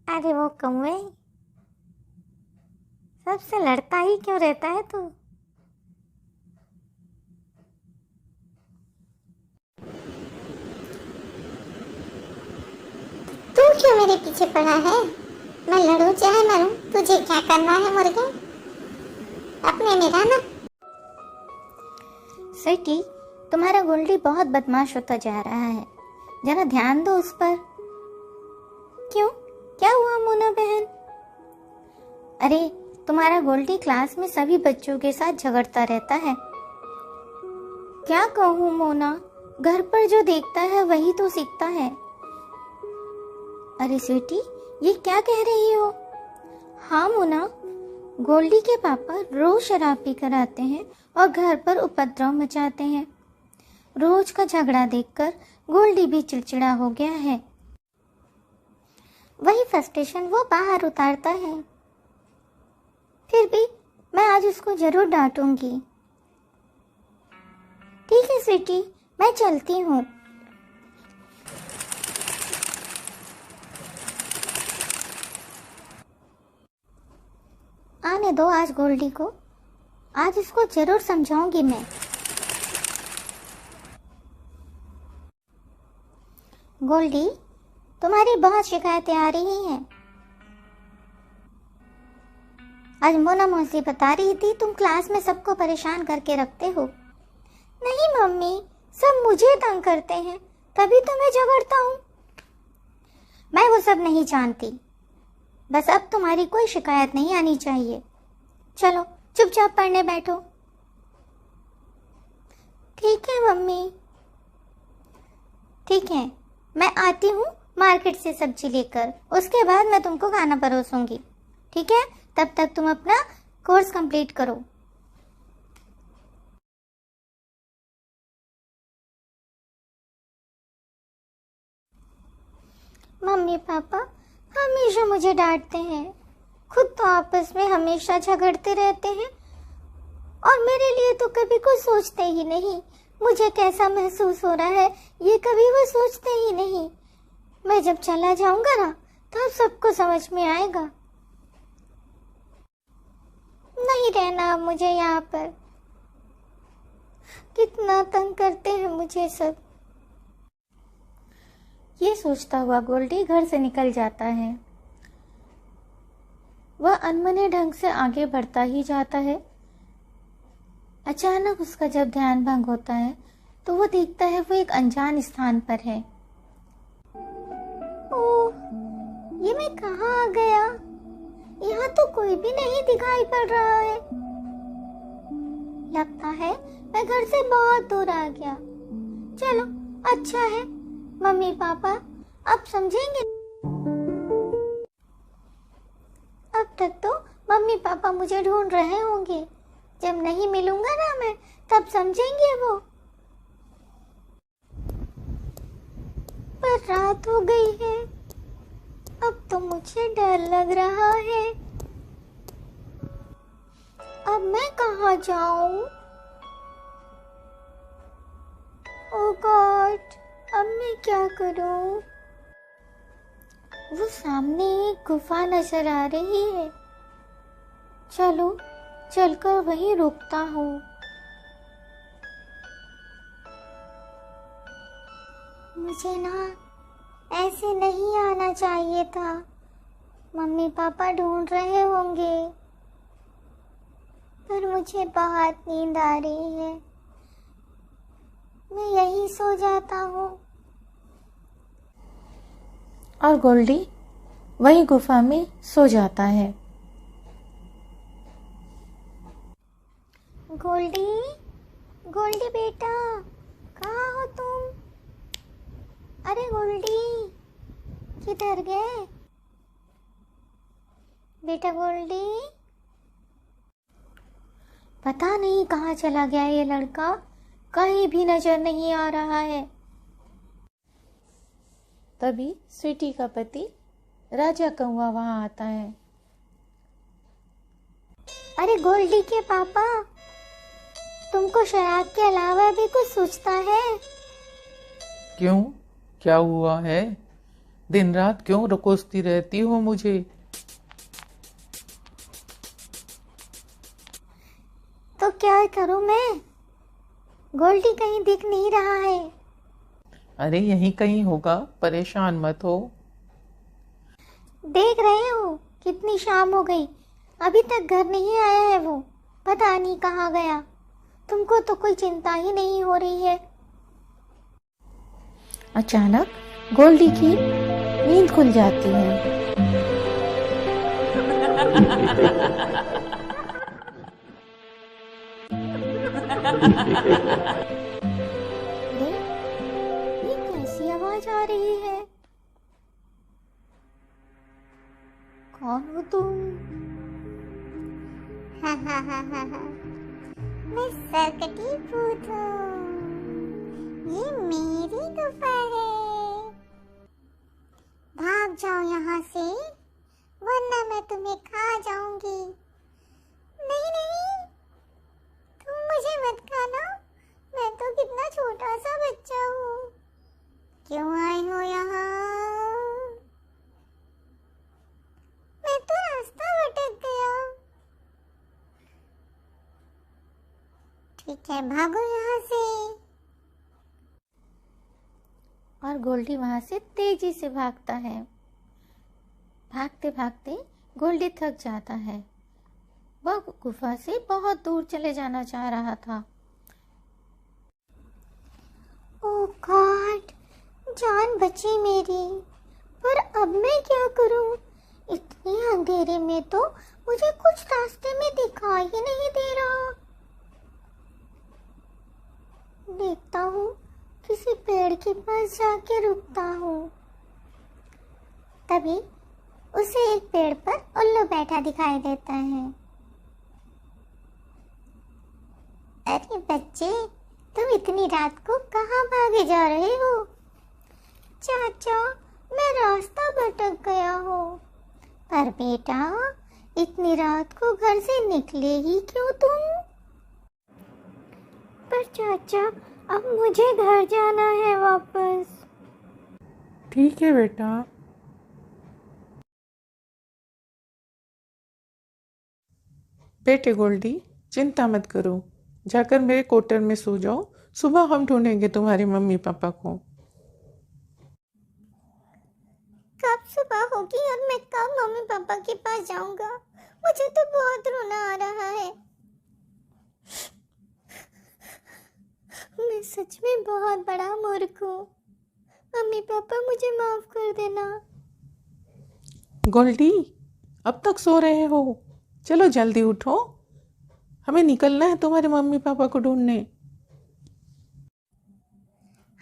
अरे वो कौवे, सबसे लड़ता ही क्यों रहता है तू? तू क्यों मेरे पीछे पड़ा है? मैं लड़ूं चाहे मरूं, तुझे क्या करना है मुर्गे? अपने में रहना। स्वीटी, तुम्हारा गोल्डी बहुत बदमाश होता जा रहा है, जरा ध्यान दो उस पर। क्यों, क्या हुआ मोना बहन? अरे तुम्हारा गोल्डी क्लास में सभी बच्चों के साथ झगड़ता रहता है। क्या कहूँ मोना, घर पर जो देखता है वही तो सीखता है। अरे स्वीटी, ये क्या कह रही हो? हाँ मोना, गोल्डी के पापा रोज शराब पीकर आते हैं और घर पर उपद्रव मचाते हैं। रोज का झगड़ा देखकर गोल्डी भी चिड़चिड़ा हो गया है। वही फ्रस्ट्रेशन वो बाहर उतारता है। फिर भी मैं आज उसको जरूर डांटूंगी। ठीक है स्वीटी, मैं चलती हूँ। आने दो आज गोल्डी को, आज उसको जरूर समझाऊंगी मैं। गोल्डी, तुम्हारी बहुत शिकायतें आ रही हैं। आज मोना मौसी बता रही थी तुम क्लास में सबको परेशान करके रखते हो। नहीं मम्मी, सब मुझे तंग करते हैं, तभी तो मैं झगड़ता हूँ। मैं वो सब नहीं जानती, बस अब तुम्हारी कोई शिकायत नहीं आनी चाहिए। चलो चुपचाप पढ़ने बैठो। ठीक है मम्मी। ठीक है, मैं आती हूँ मार्केट से सब्जी लेकर, उसके बाद मैं तुमको खाना परोसूंगी। ठीक है, तब तक तुम अपना कोर्स कंप्लीट करो। मम्मी पापा हमेशा मुझे डांटते हैं, खुद तो आपस में हमेशा झगड़ते रहते हैं और मेरे लिए तो कभी कुछ सोचते ही नहीं। मुझे कैसा महसूस हो रहा है ये कभी वो सोचते ही नहीं। मैं जब चला जाऊंगा ना तब सबको समझ में आएगा। नहीं रहना अब मुझे यहाँ पर, कितना तंग करते हैं मुझे सब। ये सोचता हुआ गोल्डी घर से निकल जाता है। वह अनमने ढंग से आगे बढ़ता ही जाता है। अचानक उसका जब ध्यान भंग होता है तो वो देखता है वो एक अनजान स्थान पर है। ओह, ये मैं कहाँ आ गया? यहाँ तो कोई भी नहीं दिखाई पड़ रहा है। लगता है मैं घर से बहुत दूर आ गया। चलो अच्छा है, मम्मी पापा अब समझेंगे। अब तक तो मम्मी पापा मुझे ढूंढ रहे होंगे, जब नहीं मिलूंगा ना मैं तब समझेंगे वो। पर रात हो गई है, अब तो मुझे डर लग रहा है। अब मैं कहाँ जाऊं? ओह गॉड, अब मैं क्या करूं? वो सामने एक गुफा नजर आ रही है। चलो चलकर वहीं रुकता हूँ। मुझे ना ऐसे नहीं आना चाहिए था, मम्मी पापा ढूंढ रहे होंगे। पर मुझे बहुत नींद आ रही है, मैं यहीं सो जाता हूँ। और गोल्डी वहीं गुफा में सो जाता है। गोल्डी, गोल्डी बेटा, कहाँ हो तुम? अरे गोल्डी, किधर गए बेटा? गोल्डी, पता नहीं कहाँ चला गया ये लड़का, कहीं भी नजर नहीं आ रहा है। तभी स्वीटी का पति राजा कौवा वहां आता है। अरे गोल्डी के पापा, तुमको शराब के अलावा भी कुछ सोचता है? क्यों, क्या हुआ है? दिन रात क्यों कोसती रहती हो मुझे? तो क्या करूं मैं? गोल्डी कहीं दिख नहीं रहा है। अरे यहीं कहीं होगा, परेशान मत हो। देख रहे हो कितनी शाम हो गई, अभी तक घर नहीं आया है वो। पता नहीं कहाँ गया। तुमको तो कोई चिंता ही नहीं हो रही है। अचानक गोल्डी की नींद खुल जाती है। अरे ये कैसी आवाज आ रही है? कौन हो तुम? मैं सरकटी भूत हूँ। ये मेरी गुफा है। भाग जाओ यहाँ से, वरना मैं तुम्हें खा जाऊंगी। नहीं नहीं, तुम मुझे मत खाना। मैं तो कितना छोटा सा बच्चा हूँ। क्यों आए हो यहाँ? मैं तो रास्ता भटक गया। ठीक है, भागो यहाँ से। और गोल्डी वहां से तेजी से भागता है। भागते भागते गोल्डी थक जाता है। वह गुफा से बहुत दूर चले जाना चाह रहा था। ओह गॉड, जान बची मेरी। पर अब मैं क्या करूं? इतने अंधेरे में तो मुझे कुछ रास्ते में दिखाई ही नहीं दे रहा। देखता हूँ किसी पेड़ के पास जाके रुकता हूँ। तभी उसे एक पेड़ पर उल्लू बैठा दिखाई देता है। अरे बच्चे, तुम इतनी रात को कहाँ भागे जा रहे हो? चाचा, मैं रास्ता भटक गया हूँ। पर बेटा, इतनी रात को घर से निकले ही क्यों तुम? पर चाचा, अब मुझे घर जाना है वापस। ठीक है बेटा। बेटे गोल्डी, चिंता मत करो, जाकर मेरे क्वार्टर में सो जाओ। सुबह हम ढूंढेंगे तुम्हारे मम्मी पापा को। कब सुबह होगी और मैं कब मम्मी पापा के पास जाऊंगा? मुझे तो बहुत रोना आ रहा है। मैं सच में बहुत बड़ा मूर्ख हूँ। मम्मी पापा, मुझे माफ कर देना। गोल्डी, अब तक सो रहे हो? चलो जल्दी उठो, हमें निकलना है तुम्हारे मम्मी पापा को ढूंढने।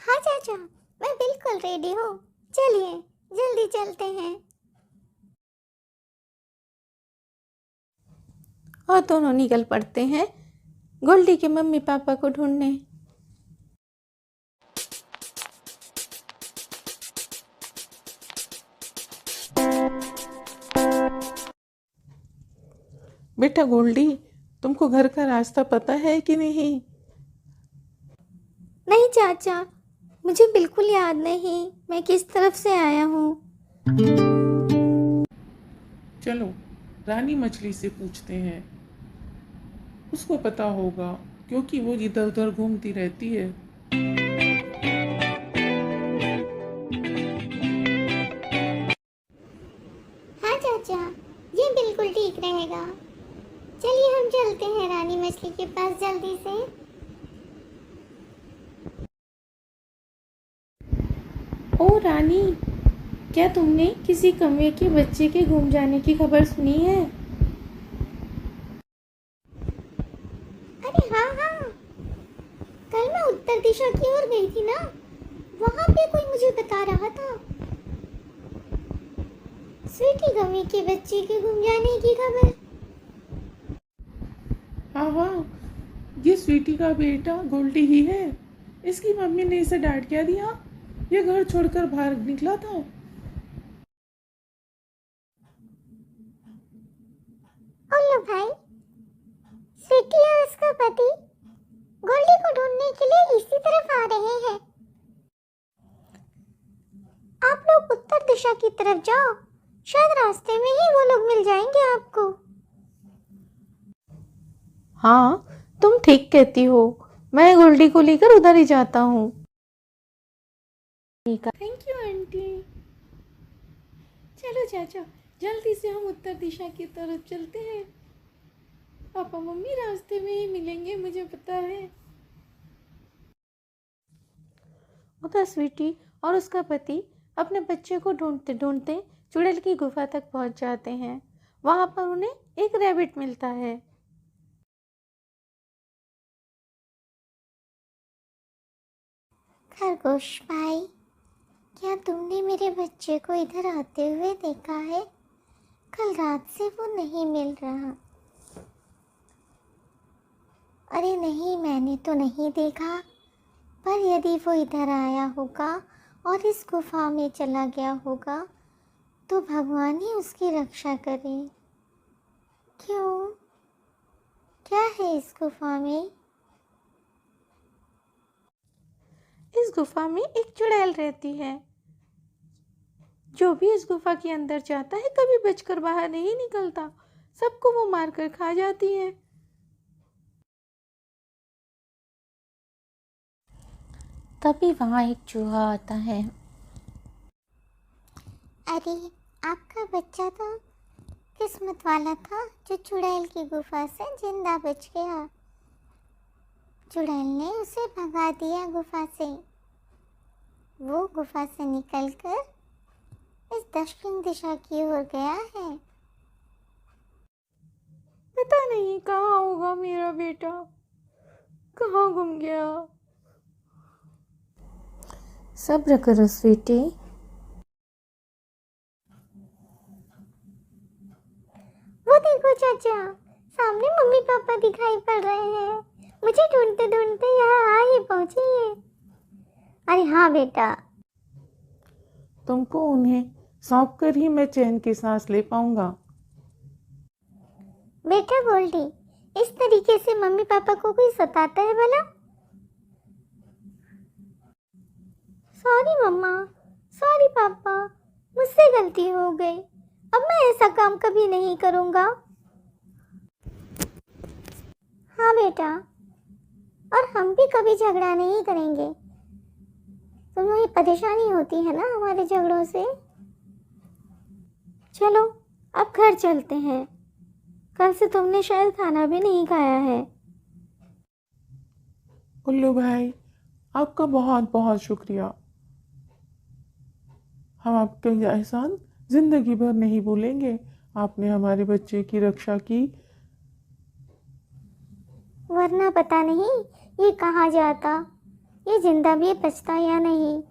हाँ चाचा, मैं बिल्कुल रेडी हूँ। चलिए जल्दी चलते हैं। और दोनों निकल पड़ते हैं गोल्डी के मम्मी पापा को ढूंढने। बेटा गोल्डी, तुमको घर का रास्ता पता है कि नहीं? नहीं चाचा, मुझे बिल्कुल याद नहीं मैं किस तरफ से आया हूँ। चलो रानी मछली से पूछते हैं, उसको पता होगा, क्योंकि वो इधर उधर घूमती रहती है। हाँ चाचा, ये बिल्कुल ठीक रहेगा। चलिए हम चलते हैं रानी मछली के पास जल्दी से। ओ रानी, क्या तुमने किसी कौवे के बच्चे के गुम जाने की खबर सुनी है? अरे हाँ हाँ, कल मैं उत्तर दिशा की ओर गई थी ना, वहाँ पे कोई मुझे बता रहा था स्वीटी गमी के बच्चे के गुम जाने की खबर। हाँ हाँ, ये स्वीटी का बेटा गोल्डी ही है। इसकी मम्मी ने इसे डांट क्या दिया? ये घर छोड़कर बाहर निकला था। उल्लू भाई, स्वीटी और उसका पति गोल्डी को ढूंढने के लिए इसी तरफ आ रहे हैं। आप लोग उत्तर दिशा की तरफ जाओ, शायद रास्ते में ही वो लोग मिल जाएंगे आपको। हाँ, तुम ठीक कहती हो, मैं गोल्डी को लेकर उधर ही जाता हूँ। Thank you aunty. चलो चाचा, जल्दी से हम उत्तर दिशा की तरफ चलते हैं। पापा मम्मी रास्ते में ही मिलेंगे, मुझे पता है। उधर स्वीटी और उसका पति अपने बच्चे को ढूंढते ढूंढते चुड़ैल की गुफा तक पहुंच जाते हैं। वहां पर उन्हें एक रैबिट मिलता है। खरगोश भाई, क्या तुमने मेरे बच्चे को इधर आते हुए देखा है? कल रात से वो नहीं मिल रहा। अरे नहीं, मैंने तो नहीं देखा, पर यदि वो इधर आया होगा और इस गुफा में चला गया होगा तो भगवान ही उसकी रक्षा करे। क्यों? क्या है इस गुफा में? इस गुफा में एक चुड़ैल रहती है। जो भी इस गुफा के अंदर जाता है कभी बचकर बाहर नहीं निकलता। सबको वो मारकर खा जाती है। तभी वहाँ एक चूहा आता है। अरे, आपका बच्चा तो किस्मत वाला था जो चुड़ैल की गुफा से जिंदा बच गया। चुड़ैल ने उसे भगा दिया गुफा से। वो गुफा से निकलकर इस दक्षिण दिशा की ओर गया है। पता नहीं कहाँ होगा मेरा बेटा, कहाँ गुम गया। सब्र करो स्वीटी। वो देखो चाचा, सामने मम्मी पापा दिखाई पड़ रहे हैं। मुझे ढूंढते ढूंढते यहाँ आ ही पहुंचे ये। अरे हाँ बेटा। तुमको उन्हें सौंप कर ही मैं चैन की सांस ले पाऊंगा। बेटा गोल्डी, इस तरीके से मम्मी पापा को कोई सताता है भला? सॉरी मम्मा, सॉरी पापा, मुझसे गलती हो गई। अब मैं ऐसा काम कभी नहीं करूँगा। हाँ बेटा, और हम भी कभी झगड़ा नहीं करेंगे। तुम्हें परेशानी होती है ना हमारे झगड़ों से। चलो अब घर चलते हैं। कल से तुमने शायद खाना भी नहीं खाया है। उल्लू भाई, आपका बहुत बहुत शुक्रिया। हम आपके एहसान जिंदगी भर नहीं भूलेंगे। आपने हमारे बच्चे की रक्षा की। वरना पता नहीं ये कहाँ जाता, ये जिंदा भी बचता या नहीं।